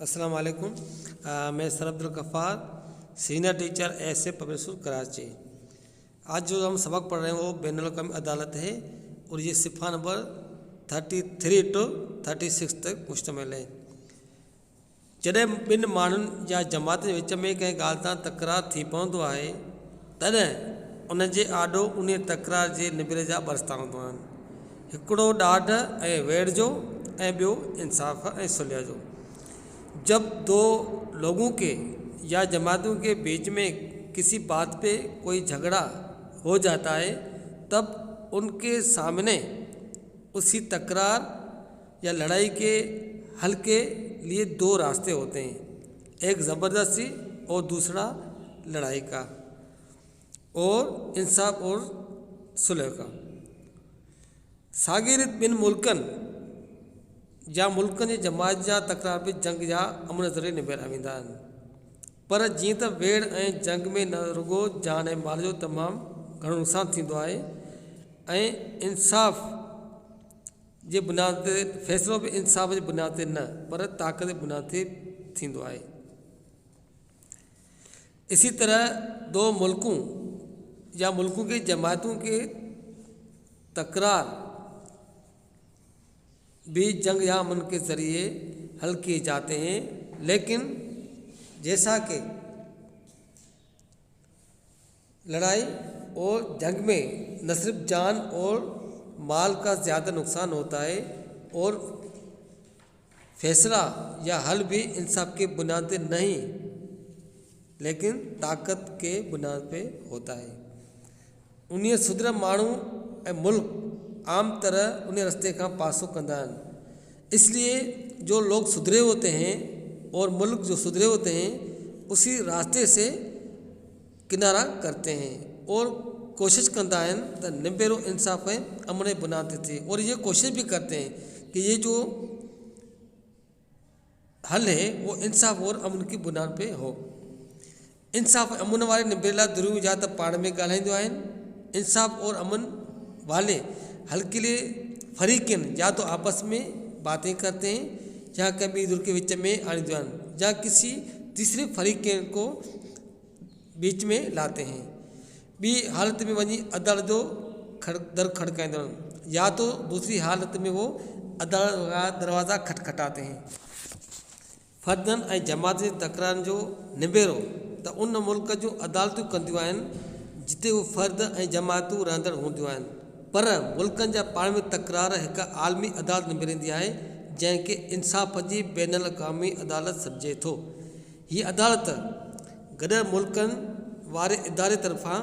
अस्सलाम वालेकुम। मैं sir Abdul Ghaffar, senior teacher ऐसे पब्लिक स्कूल कराची। आज जो हम सबक पढ़ रहे हैं वो बैनुल अक़वामी अदालत है और ये सिफ़ा नंबर 33 to 36 तक मुश्तमिल है। जॾहिं ॿिनि माण्हुनि या जमात जे विच में कंहिं ॻाल्हि तां तकरार थी पवंदो आहे तॾहिं उन जे आॾो उन तकरार जे निबेरे जा ॿ रस्ता हूंदा आहिनि। हिकिड़ो ॾाढ ऐं वेड़ जो ऐं ॿियो इंसाफ़ ऐं सुलह जो। जब दो लोगों के या जमातों के बीच में किसी बात पे कोई झगड़ा हो जाता है तब उनके सामने उसी तकरार या लड़ाई के हल के लिए दो रास्ते होते हैं, एक ज़बरदस्ती और दूसरा लड़ाई का और इंसाफ और सुलह का। सागिरत बिन मुल्कन या मुल्कनि जे जमात जा तकरार बि जंग या अमन ज़रिए निबेरा वेंदा आहिनि। पर जीअं त वेड़ ऐं जंग में न रुगो जान ऐं माल जो तमामु घणो नुक़सानु थींदो आहे ऐं इंसाफ़ जे बुनियाद ते फ़ैसिलो बि इंसाफ़ जे बुनियाद ते न पर ताक़त जे बुनियाद ते थींदो आहे। इसी तरह दो मुल्कों या मुल्कों की जमातों के तकरार भी जंग या अमन के ज़रिए हल किए जाते हैं, लेकिन जैसा कि लड़ाई और जंग में न सिर्फ जान और माल का ज़्यादा नुकसान होता है और फैसला या हल भी इंसाफ के बुनियाद पे नहीं लेकिन ताकत के बुनियाद पे होता है। उन्हें सुधर माण्हू ऐं मुल्क आम तरह उन रस्ते का पासो कंदा आहिनि। इसलिए जो लोग सुधरे होते हैं और मुल्क जो सुधरे होते हैं उसी रास्ते से किनारा करते हैं और कोशिश कंदा आहिनि त निबेरो इंसाफ़ ऐं अमन जे बुनियाद ते थिए और ये कोशिश भी करते हैं कि ये जो हल है वो इंसाफ और अमन की बुनियाद पे हो। इंसाफ अमन वाले निबेला ध्रुव या तो पाण में ॻाल्हाईंदियूं आहिनि। इंसाफ और अमन वाले हल के लिए फरीक़न या तो आपस में बातें करते हैं या कभी दूर के बीच में आणींदियूं आहिनि या किसी तीसरे फरीक़न को बीच में लाते हैं। ॿी हालत में वञी अदालत जो दर खड़काईंदा आहिनि या तो दूसरी हालत में वो अदालत का दरवाज़ा खटखटाते हैं। फ़र्दनि ऐं जमात जे तकरारनि जो निबेरो त उन मुल्क जो अदालतूं कंदियूं आहिनि जिते उहे फ़र्द ऐं जमातूं रहंदड़ हूंदियूं आहिनि, पर मुल्कनि जा पाण में तकरार हिकु आलमी अदालत निबेरींदी आहे जंहिंखे इंसाफ़ जी बैनुल अक़वामी अदालत सॾिजे थो। हीअ अदालत गॾु मुल्कनि वारे इदारे तरफ़ां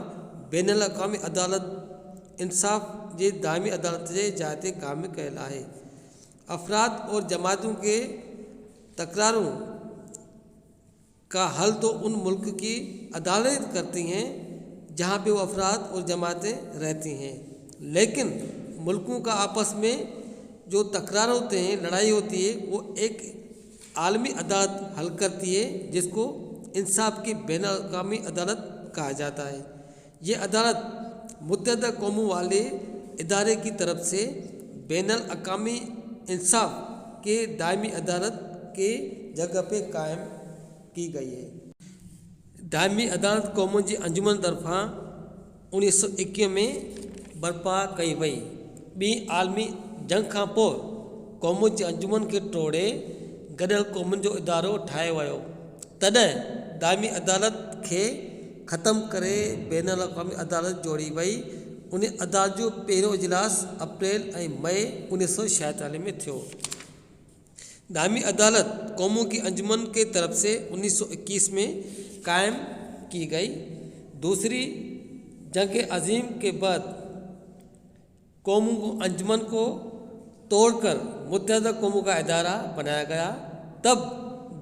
बैनुल अक़वामी अदालत इंसाफ़ जे दाइमी अदालत जे जाइ ते क़ाइम कयल आहे। अफ़राद और जमातों के तकरारों का हल तो उन मुल्क की अदालतें करती हैं जहाँ पे वो अफराद और जमातें रहती हैं, लेकिन मुल्कों का आपस में जो तकरार होते हैं, लड़ाई होती है, वो एक आलमी अदालत हल करती है जिसको इंसाफ की बैनुल अक़वामी अदालत कहा जाता है। ये अदालत मुत्तहिदा कौमों वाले इदारे की तरफ से बैनुल अक़वामी इंसाफ के दायमी अदालत के जगह पे कायम की गई है। दायमी अदालत कौमों जी अंजुमन तरफ़ां 1921 में बर्पा कई वई। ॿी आलमी जंग खां पोइ कौमुनि जी अंजुमन खे टोड़े गॾियल क़ौमुनि जो इदारो ठाहियो वियो। तॾहिं दाइमी अदालत खे ख़तमु करे बैनुल अक़वामी अदालत जोड़ी वई। उन अदालत जो पहिरियों इजलास अप्रैल ऐं मई 1946 में थियो। दाइमी अदालत कौमों की अंजुमन के तरफ से 1921 में कायम की गई। दूसरी जंग अजीम के बाद कौमों अंजुमन को तोड़कर मुत्तहिदा कौमों का इदारा बनाया गया। तब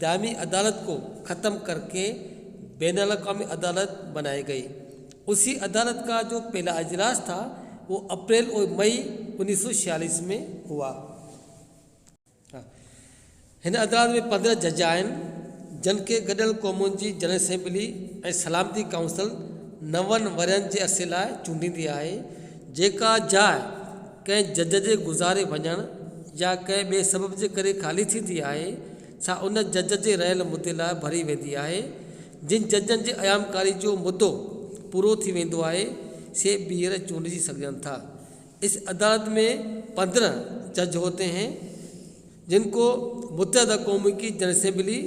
दाइमी अदालत को ख़त्म करके बैनुल अक़वामी अदालत बनाई गई। उसी अदालत का जो पहला इजलास था वो अप्रैल और मई 1946 में हुआ। हिन अदालत में 15 जज आहिनि जन खे गॾियल क़ौमुनि जी जनरल असेंबली ऐं सलामती काउंसिल 9 वरनि जे अरसे लाइ चूंडींदी आहे। जेका जाइ कंहिं जज जे गुज़ारे वञण या कंहिं ॿिए सबब जे करे ख़ाली थींदी आहे सा उन जज जे रहियल मुदे लाइ भरी वेंदी आहे। जिन जजनि जे अयामकारी जो मुदो पूरो थी वेंदो आहे से ॿीहर चूंडिजी सघनि था। इस अदालत में 15 जज होते हैं जिनको मुत्तहदा कौम की जनरल असेंबली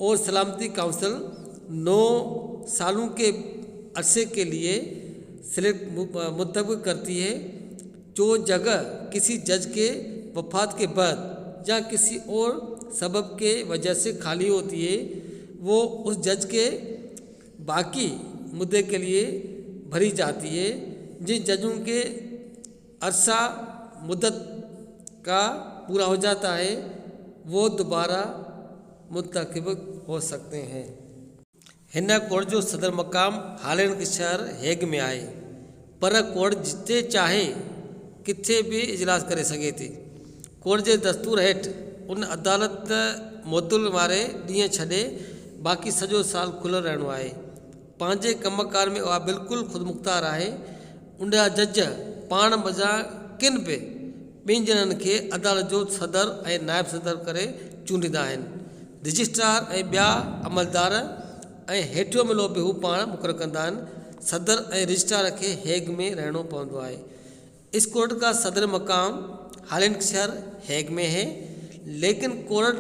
और सलामती काउंसिल 9 सालों के अरसे के लिए मुंतखब करती है। जो जगह किसी जज के वफात के बाद या किसी और सबब के वजह से खाली होती है वो उस जज के बाकी मुद्दे के लिए भरी जाती है। जिन जजों के अरसा मुद्दत का पूरा हो जाता है वो दोबारा मुंतखब हो सकते हैं। हिन कोर्ट जो सदर मक़ाम हॉलैंड के शहर हेग में आहे, पर कोर्ट जिते चाहे किथे भी इजलास करे सघे थी। कोर्ट जे दस्तूर हेठि उन अदालत मुअतल वारे ॾींहं छॾे बाक़ी सॼो साल खुलियल रहणो आहे। पंहिंजे कमकार में उहा बिल्कुलु ख़ुदमुख़्तार आहे। उनजा जज पाण मज़ा किन बि ॿिनि ॼणनि खे अदालत जो सदर ऐं नायब सदर करे चूंडींदा आहिनि। रजिस्ट्रार ऐं ॿिया अमलदार ऐं हेठियों मिलो बि हू पाण मुक़ररु कंदा आहिनि। सदर ऐं रजिस्ट्रार खे हेग में रहणो पवंदो आहे। इस कोर्ट का सदर मकाम हॉलैंड शहर हेग में है, लेकिन कोर्ट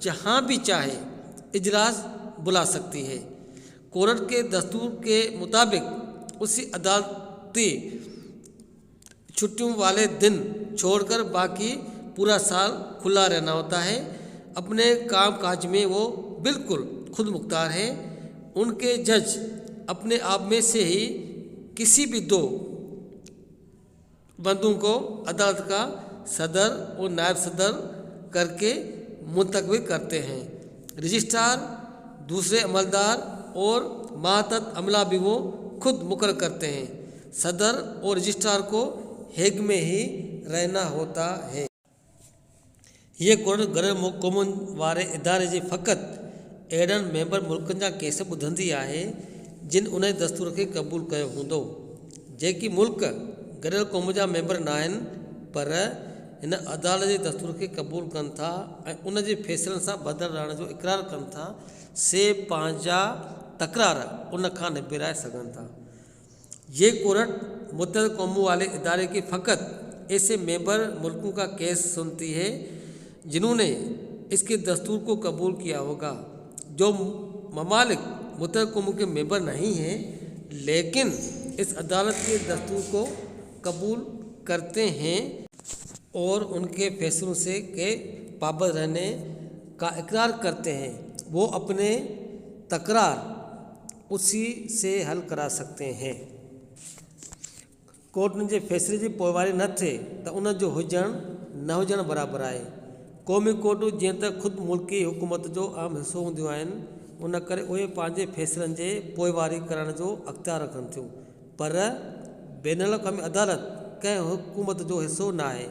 जहाँ भी चाहे इजलास बुला सकती है। कोर्ट के दस्तूर के मुताबिक उसी अदालती छुट्टियों वाले दिन छोड़कर बाकी पूरा साल खुला रहना होता है। अपने काम काज में वो बिल्कुल खुद मुख्तार है। उनके जज अपने आप में से ही किसी भी 2 बंदों को अदालत का सदर और नायब सदर करके मुंतखब करते हैं। रजिस्ट्रार, दूसरे अमलदार और मातहत अमला भी वो खुद मुकर्रर करते हैं। सदर और रजिस्ट्रार को हेग में ही रहना होता है। ये कोर्ट गैर क़ौमुनि वारे इदारे जे फ़क़ति अहिड़नि मेंबर मुल्कनि जा केस ॿुधंदी आहे जिन उन दस्तूर खे क़बूल कयो हूंदो। जेकी मुल्क गैर क़ौम जा मेंबर न आहिनि पर हिन अदालत जे दस्तूर खे क़बूल कनि था ऐं उन जे फ़ैसिलनि सां बदल रहण जो इक़रार कनि था, से पंहिंजा तकरार उन खां निबेराए सघनि था। ये कोर्ट मुत्तहदा कौमों वाले इदारे के फ़क़त ऐसे मेंबर मुल्कों का केस सुनती है जिन्होंने इसके दस्तूर को कबूल किया होगा। जो ममालिक मुत्तहदा कौमों के मेंबर नहीं हैं लेकिन इस अदालत के दस्तूर को कबूल करते हैं और उनके फैसलों से के पाबंद रहने का इकरार करते हैं, वो अपने तकरार उसी से हल करा सकते हैं। कोर्ट जे फैसले जी पोइवारी न थिए त उन जो हुजणु न हुजणु बराबरि आहे। क़ौमी कोर्टूं जीअं त ख़ुदि मुल्की हुकूमत जो अहम हिसो हूंदियूं आहिनि, उन करे उहे पंहिंजे फ़ैसिलनि जे पोइवारी करण जो अख़्तियार रखनि थियूं, पर बैनुल अक़वामी अदालत कंहिं हुकूमत जो हिसो न आहे।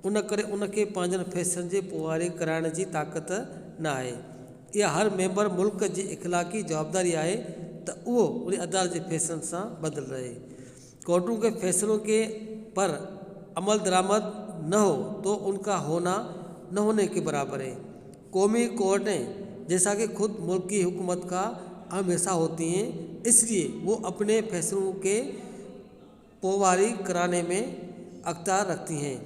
उन करे उनखे पंहिंजनि फ़ैसिलनि जे पोइवारी कराइण जी ताक़त न आहे। इहा हर मेंबर मुल्क जी इख़लाक़ी जवाबदारी आहे त उहो उन अदालत जे फ़ैसिलनि सां बदल रहे। कोर्टों के फैसलों के पर अमल दरामद न हो तो उनका होना न होने के बराबर है। कौमी कोर्टें जैसा कि खुद मुल्की हुकूमत का अहम हिस्सा होती हैं, इसलिए वो अपने फैसलों के पोइवारी कराने में अख्तियार रखती हैं,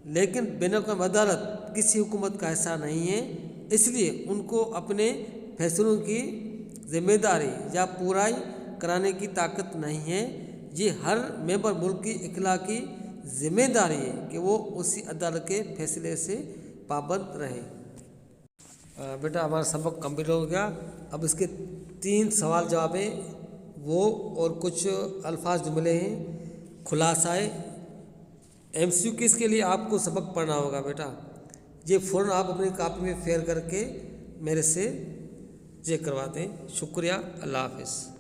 लेकिन बैनुल-अक़वामी अदालत किसी हुकूमत का हिस्सा नहीं है, इसलिए उनको अपने फैसलों की जिम्मेदारी या पूराई कराने की ताकत नहीं है। ये हर मेंबर मुल्क की इखलाकी जिम्मेदारी है कि वो उसी अदालत के फैसले से पाबंद रहे। बेटा हमारा सबक कंप्लीट हो गया। अब इसके 3 सवाल जवाब हैं, वो और कुछ अल्फाज जुमले हैं, खुलासाए MCQ के लिए आपको सबक पढ़ना होगा बेटा। ये फ़ौरन आप अपनी कॉपी में फेयर करके मेरे से चेक करवा दें। शुक्रिया, अल्लाह हाफ़िज़।